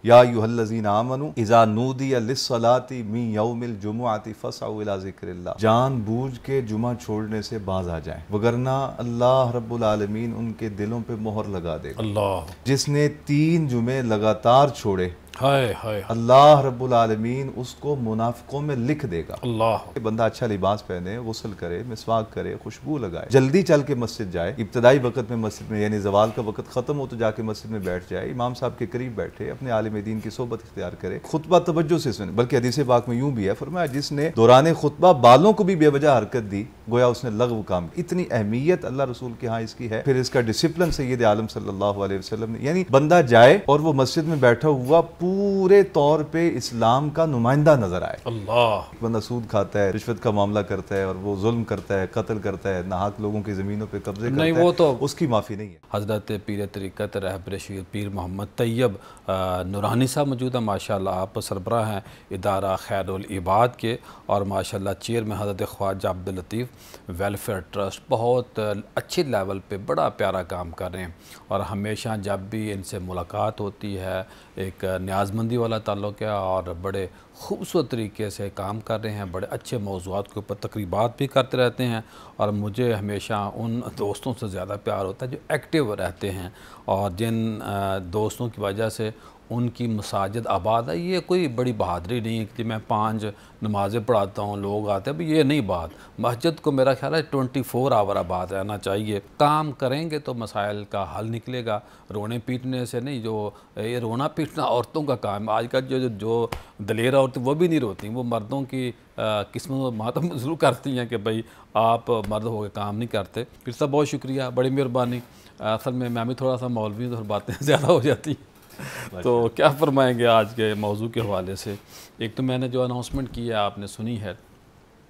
या अय्युहल्लज़ीना आमनू इज़ा नूदिया लिस्सलाति मिन यौमिल जुमुअति फसअू इला ज़िक्रिल्लाह। जानबूझ के जुमा छोड़ने से बाज आ जाएं, वगरना अल्लाह रब्बुल आलमीन उनके दिलों पे मोहर लगा देगा। अल्लाह, जिसने 3 जुमे लगातार छोड़े, हाय हाय, अल्लाह रब्बुल आलमीन उसको मुनाफिकों में लिख देगा। अल्लाह, बंदा अच्छा लिबास पहने, गुस्ल करे, मिसवाक करे, खुशबू लगाए, जल्दी चल के मस्जिद जाए, इब्तदाई वक्त में मस्जिद में यानी जवाल का वक्त खत्म हो तो जाके मस्जिद में बैठ जाए, इमाम साहब के करीब बैठे, अपने आलिम दीन की सोबत इख्तियार करे, खुतबा तवज्जो से सुने। बल्कि हदीस पाक में यूं भी है, फरमाया जिसने दौरान खुतबा बालों को भी बेवजह हरकत दी, गोया उसने लगव काम। इतनी अहमियत अल्लाह रसूल के यहाँ इसकी है। फिर इसका डिसिप्लिन सैयद आलम सल्लल्लाहु अलैहि वसल्लम ने, यानी बंदा जाए और वो मस्जिद में बैठा हुआ पूरे तौर पे इस्लाम का नुमाइंदा नजर आए। अल्लाह, बंदा सूद खाता है, रिश्वत का मामला करता है और वो जुल्म करता है, कत्ल करता है, नाहक लोगों की ज़मीनों पे कब्जे करता नहीं, है, वो तो उसकी माफ़ी नहीं है। हज़रत पीर तरीक़त रहबर शहीद पीर मोहम्मद तैयब नूरानी साहब मौजूद हैं। माशाल्लाह आप सरबराह हैं इदारा खैरुल इबाद के, और माशाल्लाह चेयरमैन हज़रत ख्वाजा अब्दुल लतीफ़ वेलफेयर ट्रस्ट। बहुत अच्छे लेवल पे बड़ा प्यारा काम कर रहे हैं, और हमेशा जब भी इनसे मुलाकात होती है एक न्याज़मंदी वाला ताल्लुक़ है, और बड़े खूबसूरत तरीके से काम कर रहे हैं, बड़े अच्छे मौज़ूआत के ऊपर तकरीबात भी करते रहते हैं। और मुझे हमेशा उन दोस्तों से ज़्यादा प्यार होता है जो एक्टिव रहते हैं, और जिन दोस्तों की वजह से उनकी मसाजिद आबाद है। ये कोई बड़ी बहादुरी नहीं है कि मैं 5 नमाज़ें पढ़ाता हूँ, लोग आते हैं, ये नहीं बात। मस्जिद को मेरा ख्याल है 24 आवर आबाद रहना चाहिए। काम करेंगे तो मसाइल का हल निकलेगा, रोने पीटने से नहीं। जो ये रोना पीटना औरतों का काम है। आजकल जो दलेर औरतें वो भी नहीं रोती, वो मर्दों की किस्मत मातम ज़रूर करती हैं कि भाई आप मर्द हो के काम नहीं करते। फिर सब बहुत शुक्रिया, बड़ी मेहरबानी। असल में मैं भी थोड़ा सा मौलवी और बातें ज़्यादा हो जाती हैं। तो क्या फरमाएंगे आज के मौजू के हवाले से? एक तो मैंने जो अनाउंसमेंट की है आपने सुनी है,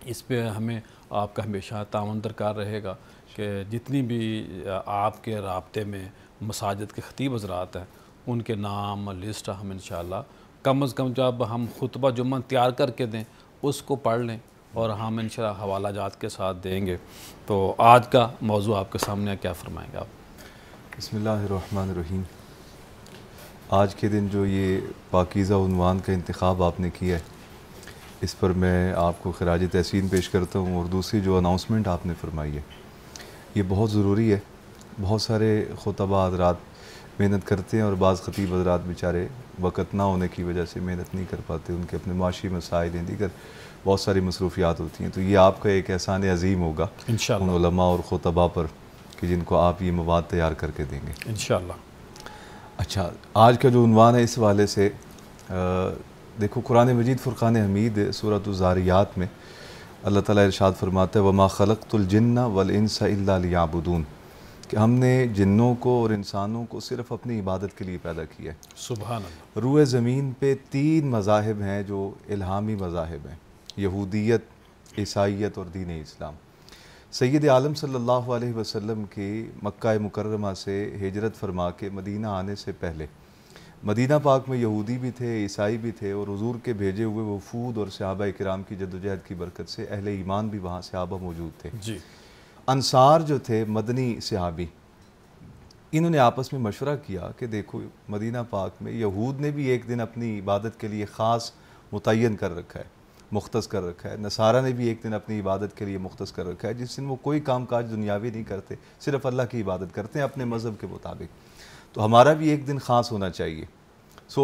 इस पे हमें आपका हमेशा तावन दरकार रहेगा कि जितनी भी आपके राब्ते में मसाजिद के ख़तीब हज़रात हैं उनके नाम लिस्ट हम इंशाअल्लाह कम अज़ कम जब हम खुतबा जुम्मा तैयार करके दें उसको पढ़ लें, और हम इंशाअल्लाह हवाला जात के साथ देंगे। तो आज का मौजू आपके सामने क्या फ़रमाएंगे आप? बिस्मिल्लाहिर्रहमानिर्रहीम। आज के दिन जो ये पाकीज़ा उन्वान का इंतखाब आपने किया है, इस पर मैं आपको खराज तहसीन पेश करता हूँ। और दूसरी जो अनाउंसमेंट आपने फरमाई है ये बहुत ज़रूरी है। बहुत सारे खुतबा हज़रात मेहनत करते हैं और बाज़ ख़तीब हज़रात बेचारे वक़्त ना होने की वजह से मेहनत नहीं कर पाते, उनके अपने माशी मसाइल हैं, दीगर बहुत सारी मसरूफ़ियात होती हैं। तो ये आपका एक एहसान अज़ीम होगा उन उलमा और खुतबा पर कि जिनको आप ये मवाद तैयार करके देंगे इंशाअल्लाह। अच्छा, आज का जो उन्वान है इस वाले से देखो, कुरान मजीद फ़ुरक़ान हमीद सूरत ज़ारियात में अल्लाह ताला इरशाद फरमाता है वमा खलक़तुल जिन्ना वल इंसा इल्ला लियाबुदून, कि हमने जिन्नों को और इंसानों को सिर्फ़ अपनी इबादत के लिए पैदा किया है। सुभान अल्लाह। रूए ज़मीन पे 3 मज़ाहिब हैं जो इल्हामी मज़ाहिब हैं, यहूदियत, ईसाईयत और दीन इस्लाम। सैयद आलम सल्लल्लाहु अलैहि वसल्लम की मक्का मुकर्रमा से हिजरत फरमा के मदीना आने से पहले मदीना पाक में यहूदी भी थे, ईसाई भी थे, और हुज़ूर के भेजे हुए वफूद और सहाबा किराम की जद्दोजहद की बरकत से अहले ईमान भी वहाँ सहाबा मौजूद थे जी। अंसार जो थे मदनी सहाबी, इन्होंने आपस में मशवरा किया कि देखो मदीना पाक में यहूद ने भी एक दिन अपनी इबादत के लिए ख़ास मुतय्यन कर रखा है, मुख्तस कर रखा है। नसारा ने भी एक दिन अपनी इबादत के लिए मुख्तस कर रखा है जिस दिन वो कोई काम काज दुनियावी नहीं करते, सिर्फ़ अल्लाह की इबादत करते हैं अपने मज़हब के मुताबिक। तो हमारा भी एक दिन ख़ास होना चाहिए। सो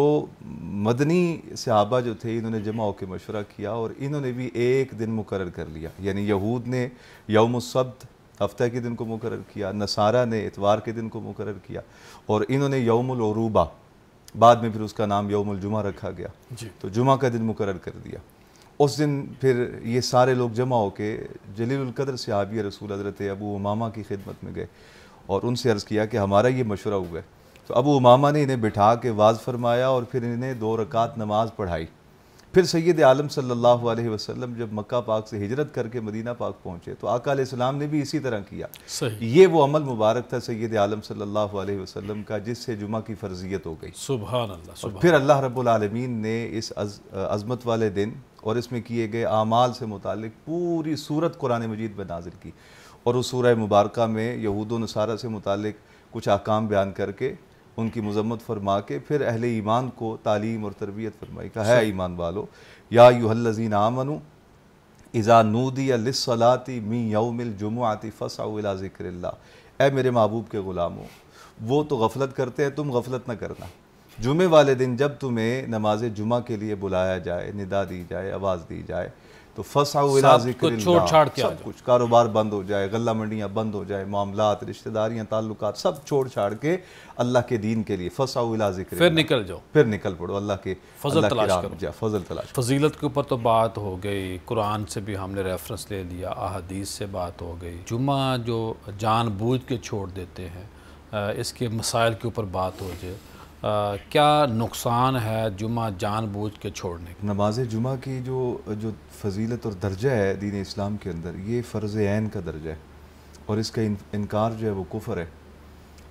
मदनी सहाबा जो थे इन्होंने जमा होकर मशवरा किया और इन्होंने भी एक दिन मुकर्रर कर लिया। यानी यहूद ने यौमुस सब्त हफ्ते के दिन को मुकर्रर किया, नसारा ने इतवार के दिन को मुकर्रर किया, और इन्होंने यौमुल उरूबा, बाद में फिर उसका नाम यौमुल जुमा रखा गया, तो जुमा का दिन मुकर्रर कर दिया। उस दिन फिर ये सारे लोग जमा होके जलीलुल कद्र सहाबी रसूल हज़रत अबू उमामा की खिदमत में गए और उनसे अर्ज़ किया कि हमारा ये मशवरा हुआ है। तो अबू उमामा ने इन्हें बिठा के वाज फरमाया और फिर इन्हें 2 रकात नमाज पढ़ाई। फिर सैयद आलम सल्लल्लाहु अलैहि वसल्लम जब मक्का पाक से हिजरत करके मदीना पाक पहुँचे तो आका अलैहिस्सलाम ने भी इसी तरह किया। ये वो अमल मुबारक था सैयद आलम सल्लल्लाहु अलैहि वसल्लम का जिससे जुमा की फ़र्जियत हो गई। सुभान अल्लाह। और फिर अल्लाह रब्बुल आलमीन ने इस अज़मत वाले दिन और इसमें किए गए आमाल से मुतालिक पूरी सूरत कुरान मजीद में नाज़िल की, और उस सूरह मुबारका में यहूद व नसारा से मुतालिक कुछ अहकाम बयान करके उनकी मजम्मत फरमा के फिर अहले ईमान को तालीम और तरबियत फरमाई। का है ईमान वालो, या अय्युहल्लज़ीना आमनू इज़ा नूदिया लिस्सलाति मिन यौमिल जुमुअति फसअू इला ज़िक्रिल्लाह। ए मेरे महबूब के ग़ुलामों, वो तो गफलत करते हैं, तुम गफलत न करना। जुमे वाले दिन जब तुम्हें नमाज जुमा के लिए बुलाया जाए, निदा दी जाए, आवाज़ दी जाए, तो फसअू इला ज़िक्रिल्लाह, सब कुछ, कारोबार बंद हो जाए, गल्ला मंडियाँ बंद हो जाए, मामलात, रिश्तेदारियाँ, ताल्लुकात सब छोड़ छाड़ के अल्लाह के दीन के लिए फसअू इला ज़िक्रिल्लाह, फिर निकल जाओ, फिर निकल पड़ो अल्लाह के फजल तलाश करो, फजल तलाश। फजीलत के ऊपर तो बात हो गई, कुरान से भी हमने रेफरेंस ले लिया, अहादीस से बात हो गई। जुमा जो जानबूझ के छोड़ देते हैं, इसके मसाइल के ऊपर बात हो जाए, क्या नुकसान है जुमा जानबूझ के छोड़ने का? नमाज जुमा की जो फजीलत और दर्जा है दीन इस्लाम के अंदर, ये फ़र्ज़ ऐन का दर्जा है और इसका इनकार जो है वो कुफ़र है,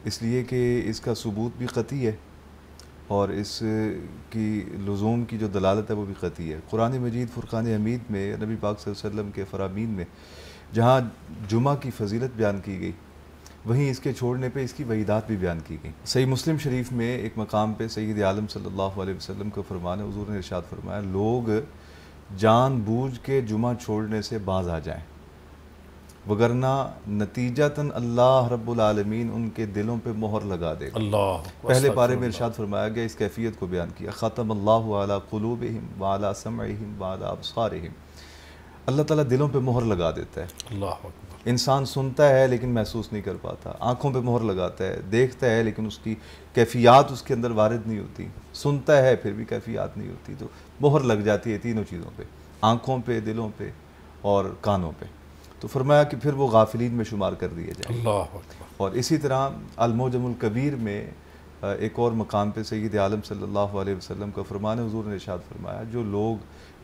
इसलिए कि इसका सबूत भी क़ती है और इसकी लुज़ूम की जो दलालत है वो भी क़ती है। कुरान मजीद फ़ुरक़ान हमीद में नबी पाक सल्लल्लाहु अलैहि वसल्लम के फ़रामीन में जहाँ जुमा की फजीलत बयान की गई, वहीं इसके छोड़ने पे इसकी वहीदात भी बयान की गई। सही मुस्लिम शरीफ में एक मकाम पे सैयद आलम सल्लल्लाहु अलैहि वसल्लम का फरमान है, हुज़ूर ने इरशाद फरमाया, लोग जानबूझ के जुमा छोड़ने से बाज आ जाएं, वगरना नतीजतन अल्लाह रब्बुल आलमीन उनके दिलों पे मोहर लगा देगा। अल्लाह पहले पारे में इरशाद फरमाया गया, इस कैफियत को बयान किया, ख़तमल्लाहु अला क़ुलूबिहिम व अला समइहिम व अला अब्सारिहिम। अल्लाह ताला दिलों पे मोहर लगा देता है। अल्लाह, इंसान सुनता है लेकिन महसूस नहीं कर पाता, आँखों पे मोहर लगाता है, देखता है लेकिन उसकी कैफियत उसके अंदर वारिद नहीं होती, सुनता है फिर भी कैफियत नहीं होती, तो मोहर लग जाती है तीनों चीज़ों पे, आँखों पे, दिलों पे और कानों पे। तो फरमाया कि फिर वो गाफिलीन में शुमार कर दिए जाए। अल्लाह। और इसी तरह अल-मुअजमुल कबीर में एक और मकाम पे सैयद आलम सल्लल्लाहु अलैहि वसल्लम का फरमान है, हुज़ूर ने इरशाद फरमाया, जो लोग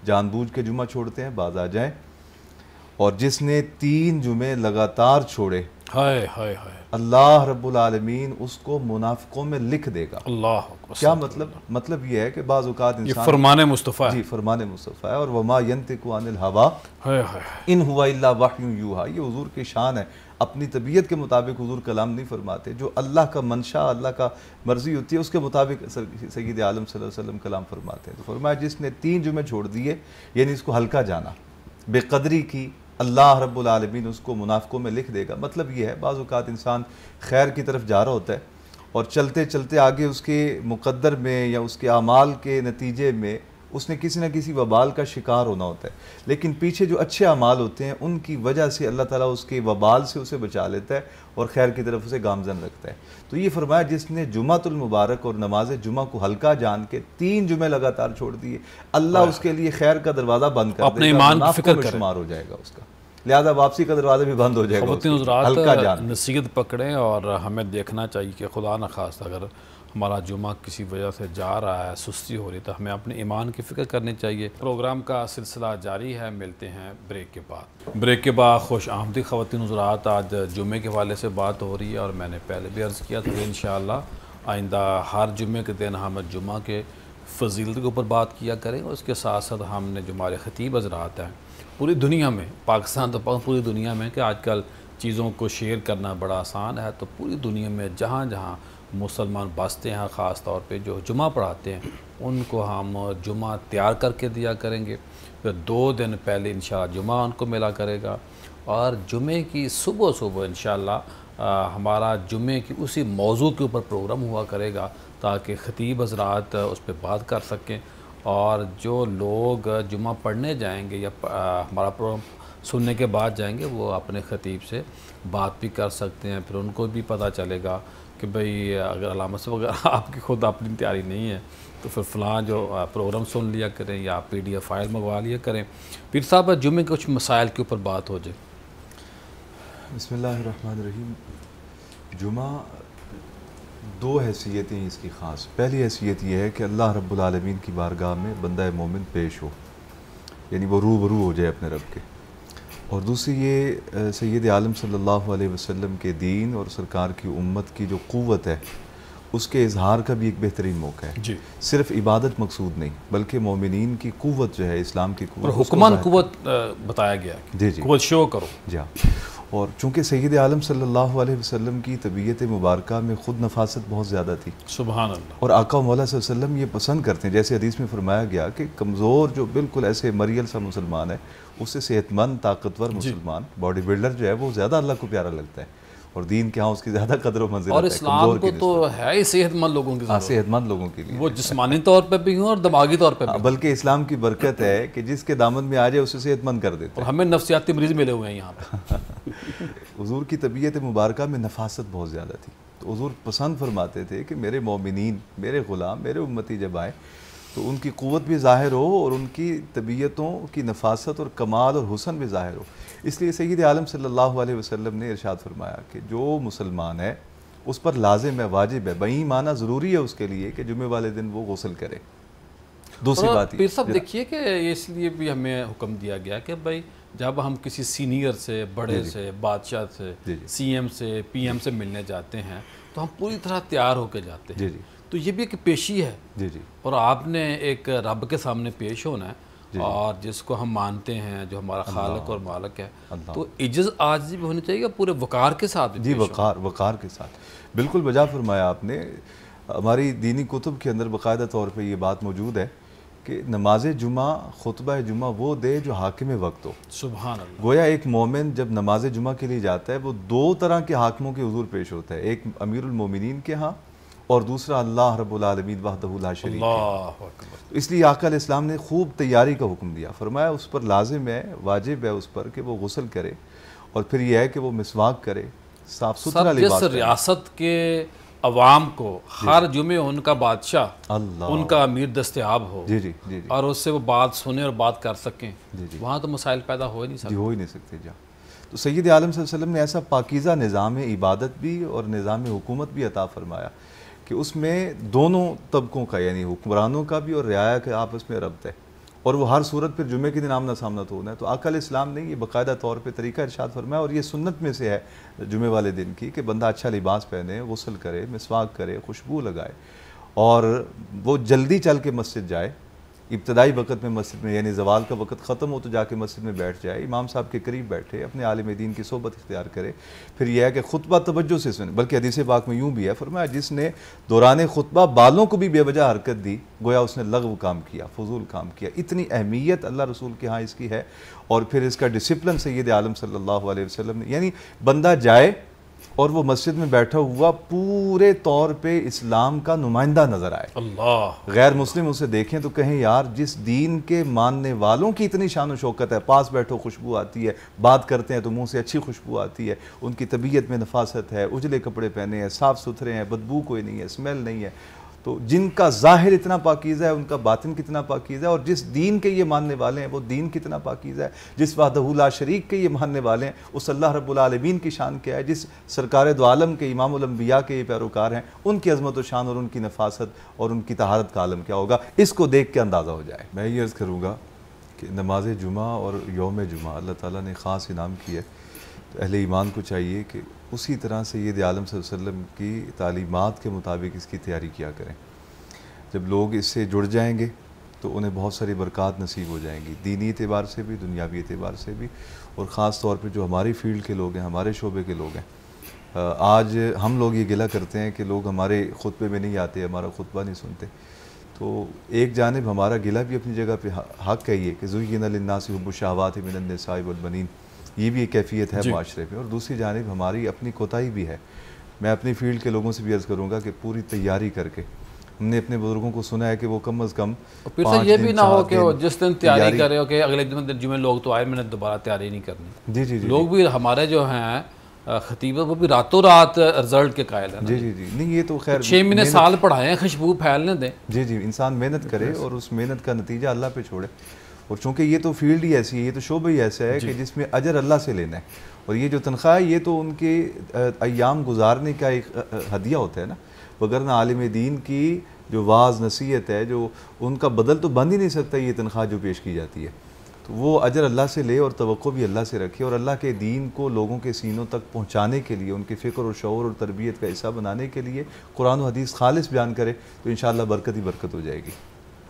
जानबूझ के जुमा छोड़ते हैं बाज आ जाएँ, और जिसने 3 जुमे लगातार छोड़े, हाय हाय हाय, अल्लाह रब्बुल आलमीन उसको मुनाफिकों में लिख देगा। अल्लाह। क्या मतलब ये है कि बाज़ औक़ात इंसान, ये फरमाने मुस्तफ़ा जी फरमान मुस्तफ़ा है, और वमा यंतिकु अनिल हवा हाय इन हुवा इल्ला वह्युन यूहा, ये हुज़ूर की शान है। अपनी तबीयत के मुताबिक हुज़ूर कलाम नहीं फरमाते, जो अल्लाह का मंशा, अल्लाह का मर्ज़ी होती है उसके मुताबिक सय्यद आलम सल्लल्लाहु अलैहि वसल्लम कलाम फरमाते हैं। तो फरमाया जिसने 3 जुमे छोड़ दिए, यानी इसको हल्का जाना, बेकदरी की, अल्लाह रब्बुल आलमीन उसको मुनाफिकों में लिख देगा। मतलब ये है, बाज़ औक़ात इंसान खैर की तरफ जा रहा होता है और चलते चलते आगे उसके मुक़द्दर में या उसके आमाल के नतीजे में उसने किसी न किसी वबाल का शिकार होना होता है, लेकिन पीछे जो अच्छे अमाल होते हैं उनकी वजह से अल्लाह ताला उसके वबाल से उसे बचा लेता है और खैर की तरफ उसे गामजन रखता है। तो ये फरमाया जिसने जुमातुल मुबारक और नमाज जुमा को हल्का जान के 3 जुमे लगातार छोड़ दिए, अल्लाह उसके लिए खैर का दरवाज़ा बंद कर अपने देगा, ईमान की फिक्र में शुमार हो जाएगा उसका, लिहाजा वापसी का दरवाज़ा भी बंद हो जाएगा। हल्का जान नसीहत पकड़ें और हमें देखना चाहिए कि खुदा न खास्ता अगर हमारा जुमा किसी वजह से जा रहा है, सुस्ती हो रही, तो हमें अपने ईमान की फ़िक्र करनी चाहिए। प्रोग्राम का सिलसिला जारी है, मिलते हैं ब्रेक के बाद। ब्रेक के बाद खुश आमदी ख़वातीन हज़रात, आज जुमे के हवाले से बात हो रही है और मैंने पहले भी अर्ज़ किया था कि इंशाअल्लाह आइंदा हर जुमे के दिन हम जुमा के फजीलत के ऊपर बात किया करें। और उसके साथ साथ हमने जो हमारे ख़तीब हज़रात हैं पूरी दुनिया में, पाकिस्तान तो पूरी दुनिया में, कि आजकल चीज़ों को शेयर करना बड़ा आसान है, तो पूरी दुनिया में जहाँ जहाँ मुसलमान बसते हैं, ख़ास तौर पे जो जुमा पढ़ाते हैं, उनको हम जुमा तैयार करके दिया करेंगे। फिर 2 दिन पहले इंशाअल्लाह जुमा उनको मिला करेगा और जुमे की सुबह सुबह इंशाअल्लाह हमारा जुमे की उसी मौजू के ऊपर प्रोग्राम हुआ करेगा, ताकि ख़तीब हज़रात उस पर बात कर सकें और जो लोग जुमा पढ़ने जाएंगे या हमारा प्रोग्राम सुनने के बाद जाएंगे, वो अपने ख़तीब से बात भी कर सकते हैं। फिर उनको भी पता चलेगा कि भाई अगर अलामत से अगर आपकी खुद अपनी तैयारी नहीं है तो फिर फ़लाँ जो प्रोग्राम सुन लिया करें या PDF फाइल मंगवा लिया करें। पीर साहब, जुमे के कुछ मसाइल के ऊपर बात हो जाए। बिस्मिल्लाहिर्रहमानिर्रहीम। जुमा 2 हैसियतें हैं इसकी ख़ास। पहली हैसियत यह है कि अल्लाह रब्बुल आलमीन की बारगाह में बंदा मोमिन पेश हो, यानी वो रूबरू हो जाए अपने रब के। और दूसरी ये सैयद आलम सल्लल्लाहु अलैहि वसल्लम के दीन और सरकार की उम्मत की जो क़ुव्वत है उसके इजहार का भी एक बेहतरीन मौका है जी। सिर्फ इबादत मकसूद नहीं, बल्कि मोमिनीन की क़ुव्वत जो है, इस्लाम की क़ुव्वत, हुक्मान क़ुव्वत बताया गया। जी जी, क़ुव्वत शो करो। जी हाँ। और चूँकि सैयद आलम सल्लल्लाहु अलैहि वसल्लम की तबीयत मुबारक में ख़ुद नफासत बहुत ज़्यादा थी, सुभान अल्लाह, और आका मौला सल्लल्लाहु अलैहि वसल्लम ये पसंद करते हैं, जैसे हदीस में फरमाया गया कि कमज़ोर जो बिल्कुल ऐसे मरियल सा मुसलमान है, उससे सेहतमंद ताकतवर मुसलमान बॉडी बिल्डर जो है वो ज़्यादा अल्लाह को प्यारा लगता है, और दीन के यहाँ उसकी ज़्यादा कदर व मंजिलत है। और इस्लाम को तो है ही सेहतमंद लोगों की, सेहतमंद लोगों के लिए, वो जिस्मानी तौर पर भी हों और दिमागी तौर पर भी। बल्कि इस्लाम की बरकत है कि जिसके दामन में आ जाए उसे सेहतमंद कर देते हैं, और हमें नफ्सियाती मरीज मिले हुए हैं यहाँ पर। हुजूर की तबीयत मुबारक में नफासत बहुत ज़्यादा थी, तो हुजूर पसंद फरमाते थे कि मेरे मोमिनीन, मेरे ग़ुलाम, मेरे उम्मती जब आए तो उनकी क़ुव्वत भी ज़ाहिर हो और उनकी तबीयतों की नफासत और कमाल और हुस्न भी ज़ाहिर हो। इसलिए सैयद आलम सल्लल्लाहु अलैहि वसल्लम ने इरशाद फरमाया कि जो मुसलमान है उस पर लाजिम है, वाजिब है, बई माना ज़रूरी है उसके लिए कि जुमे वाले दिन वो गुस्ल करे। दूसरी बात पीर साहब देखिए कि इसलिए भी हमें हुक्म दिया गया कि भाई जब हम किसी सीनियर से, बड़े से, बादशाह से, CM से, PM से मिलने जाते हैं तो हम पूरी तरह तैयार होकर जाते हैं। तो ये भी एक पेशी है जी, और आपने एक रब के सामने पेश होना है, और जिसको हम मानते हैं जो हमारा खालिक और मालिक है, तो इज्जत आजिज़ी भी होनी चाहिए पूरे वक़ार के साथ जी, वक़ार के साथ। बिल्कुल बजा फरमाया आपने। हमारी दीनी कुतुब के अंदर बाकायदा तौर पे ये बात मौजूद है कि नमाज जुमा, खुतबा जुमा वो दे जो हाकिम वक्त हो। सुभान अल्लाह। गोया एक मोमिन जब नमाज जुमा के लिए जाता है वो दो तरह के हाकिमों के हुजूर पेश होता है, एक अमीरुल मोमिनीन के यहाँ और दूसरा अल्लाह रब्बुल आलमीन वहदहु ला शरीक है। तो इसलिए आका अलैहिस्सलाम ने खूब तैयारी का हुक्म दिया, फरमाया उस पर लाजिम है, वाजिब है उस पर कि वो गुस्ल करे, और फिर यह है कि वो मिसवाक करे, साफ सुथरा लिबास करे। रियासत के अवाम को हर जुमे उनका बादशाह, उनका अमीर दस्तयाब हो, जी, और उससे वो बात सुने और बात कर सकें, वहाँ तो मसाइल पैदा हो ही नहीं सकते। हो ही नहीं सकते जा। तो सैयद आलम सल्लल्लाहु अलैहि वसल्लम ने ऐसा पाकीज़ा निज़ाम इबादत भी और निज़ाम हुकूमत भी अता फरमाया कि उसमें दोनों तबकों का, यानी हुक्मरानों का भी और रियाया का आपस में रब्त है, और वो हर सूरत पर जुमे के दिन आमना सामना तो होना है। तो आका अलैहिस्सलाम ने ये बाकायदा तौर पे तरीका इरशाद फरमाया, और ये सुन्नत में से है जुमे वाले दिन की कि बंदा अच्छा लिबास पहने, गुस्ल करे, मिसवाक करे, खुशबू लगाए, और वो जल्दी चल के मस्जिद जाए। इब्तदाई वक़्त में मस्जिद में, यानी ज़वाल का वक़्त ख़त्म हो तो जाके मस्जिद में बैठ जाए, इमाम साहब के करीब बैठे, अपने आलिम दीन की सोबत इख्तियार करे। फिर यह है कि खुतबा तवज्जो से सुने, बल्कि हदीस पाक में यूँ भी है, फरमाया जिसने दौरान खुतबा बालों को भी बेवजह हरकत दी, गोया उसने लग़व काम किया, फजूल काम किया। इतनी अहमियत अल्लाह रसूल के यहाँ इसकी है, और फिर इसका डिसिप्लिन सैयद आलम सल्लल्लाहु अलैहि वसल्लम ने, यानी बंदा जाए और वो मस्जिद में बैठा हुआ पूरे तौर पे इस्लाम का नुमाइंदा नज़र आए। अल्लाह, गैर मुस्लिम उसे देखें तो कहें यार जिस दीन के मानने वालों की इतनी शान व शौकत है, पास बैठो खुशबू आती है, बात करते हैं तो मुंह से अच्छी खुशबू आती है, उनकी तबीयत में नफासत है, उजले कपड़े पहने हैं, साफ़ सुथरे हैं, बदबू कोई नहीं है, स्मेल नहीं है, तो जिनका ज़ाहिर इतना पाकीज़ा है उनका बातिन कितना पाकीज़ा है, और जिस दीन के ये मानने वाले हैं वो दीन कितना पाकीज़ा है, जिस वहदहु ला शरीक के ये मानने वाले हैं उस अल्लाह रब्बुल आलमीन की शान क्या है, जिस सरकार दो आलम के इमामुल अंबिया के ये पैरोकार हैं उनकी अज़मत व शान और उनकी नफासत और उनकी तहारत का आलम क्या होगा, इसको देख के अंदाज़ा हो जाए। मैं ये अर्ज़ करूँगा कि नमाज जुमा और यौम जुमा अल्लाह ताला ने ख़ास इनाम किया है, तो अहले ईमान को चाहिए कि उसी तरह सैयद आलम सल्लल्लाहु अलैहि वसल्लम की तालीमात के मुताबिक इसकी तैयारी किया करें। जब लोग इससे जुड़ जाएंगे तो उन्हें बहुत सारी बरक़ात नसीब हो जाएंगी, दीनी एतबार से भी, दुनियावी एतबार से भी, और ख़ास तौर पे जो हमारी फ़ील्ड के लोग हैं, हमारे शोबे के लोग हैं। आज हम लोग ये गिला करते हैं कि लोग हमारे खुतबे में नहीं आते, हमारा खुतबा नहीं सुनते, तो एक जानिब हमारा गिला भी अपनी जगह पे हक़ है ये कि ज़ुय्यिना लिन्नासि हुब्बु शहवाति मिनन निसाइ वल बनीन, ये भी एक कैफियत है माशरे पे, और दूसरी जानिब हमारी अपनी कोताही भी है। मैं अपनी फ़ील्ड के लोगों से भी अर्ज़ करूँगा कि पूरी तैयारी करके, हमने अपने बुजुर्गों को सुना है कि वो कम अज़ कम फिर से ये भी ना हो कि जिस दिन तैयारी करे हो कि अगले दिन जुमे लोग तो आए, मैंने दोबारा तैयारी नहीं करनी। जी जी जी, लोग भी हमारे जो हैं खतीब वो भी रातों रात रिजल्ट के कायल हैं। जी जी जी, नहीं ये तो खैर 6 महीने साल पढ़ाए हैं, खुशबू फैलने दें। जी जी, इंसान मेहनत करे और उस मेहनत का नतीजा अल्लाह पे छोड़े, और चूँकि ये तो फील्ड ही ऐसी है, ये तो शोबा ही ऐसा है कि जिसमें अजर अल्लाह से लेना है, और ये जो तनख्वाह है ये तो उनके अय्याम गुजारने का एक हदिया होता है ना, वगरना आलिम दीन की जो वाज नसीहत है, जो उनका बदल तो बन ही नहीं सकता ये तनख्वाह जो पेश की जाती है, तो वो अजर अल्लाह से ले और तवक्को भी अल्लाह से रखे, और अल्लाह के दीन को लोगों के सीनों तक पहुँचाने के लिए, उनके फ़िक्र और शऊर और तरबियत का हिस्सा बनाने के लिए कुरान और हदीस खालिस बयान करे, तो इंशाअल्लाह बरकत ही बरकत हो जाएगी।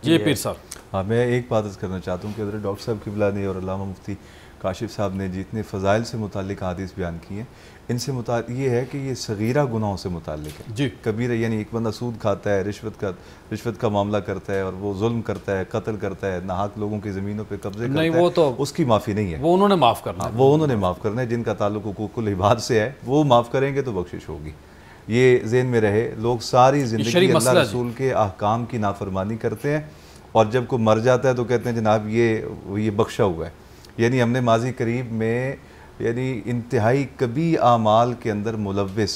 जी पीर साहब, हाँ, मैं एक बात करना चाहता हूँ कि हज़रत डॉक्टर साहब क़िबला ने और अल्लामा मुफ्ती काशिफ साहब ने जितने फ़ज़ाइल से मुतालिक हदीस बयान किए हैं, इनसे ये है कि ये सगीरा गुनाहों से मुतालिक है जी। कबीरा, यानी एक बंदा सूद खाता है, रिश्वत का मामला करता है और वो जुल्म करता है, कत्ल करता है, नाहक लोगों की ज़मीनों पे कब्जे करता है, वो तो उसकी माफ़ी नहीं है, वो उन्होंने माफ़ करना है। वो उन्होंने माफ़ करना है। जिनका ताल्लुक हुकूकुल इबाद से है वो माफ़ करेंगे तो बख्शिश होगी। ये ज़हन में रहे। लोग सारी ज़िंदगी अल्लाह रसूल के अहकाम की नाफरमानी करते हैं और जब कोई मर जाता है तो कहते हैं जनाब ये बख्शा हुआ है। यानी हमने माजी करीब में यानी इंतहाई कभी आमाल के अंदर मुलव्विस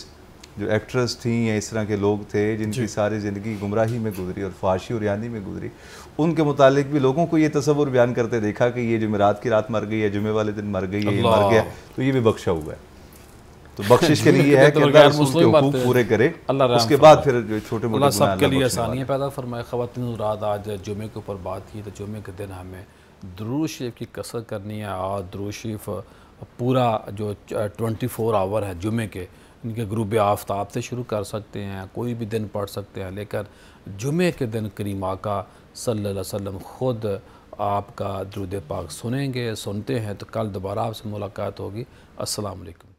जो एक्ट्रेस थी या इस तरह के लोग थे जिनकी सारी ज़िंदगी गुमराही में गुजरी और फाशी और यानी में गुजरी, उनके मुतालिक भी लोगों को ये तसव्वुर बयान करते देखा कि ये जुमेरात की रात मर गई है, जुमे वाले दिन मर गई है, ये मर गया तो ये भी बख्शा हुआ है। तो बख्शिश के लिए है कि अल्लाह रसूल के हुकूक पूरे करे, उसके बाद फिर जो छोटे मोटे गुनाह सबके लिए आसानियाँ पैदा फरमाए। ख़वातीन रात आज जुमे के ऊपर बात की तो जुमे के दिन हमें दुरूद शरीफ की कसरत करनी है और दुरूद शरीफ पूरा जो 24 आवर है जुमे के, इनके गुरूब आफ्ताब से शुरू कर सकते हैं, कोई भी दिन पढ़ सकते हैं, लेकिन जुमे के दिन करीम आका सल्लल्लाहु अलैहि वसल्लम ख़ुद आपका दुरूद पाक सुनेंगे, सुनते हैं। तो कल दोबारा आपसे मुलाकात होगी। अस्सलाम वालेकुम।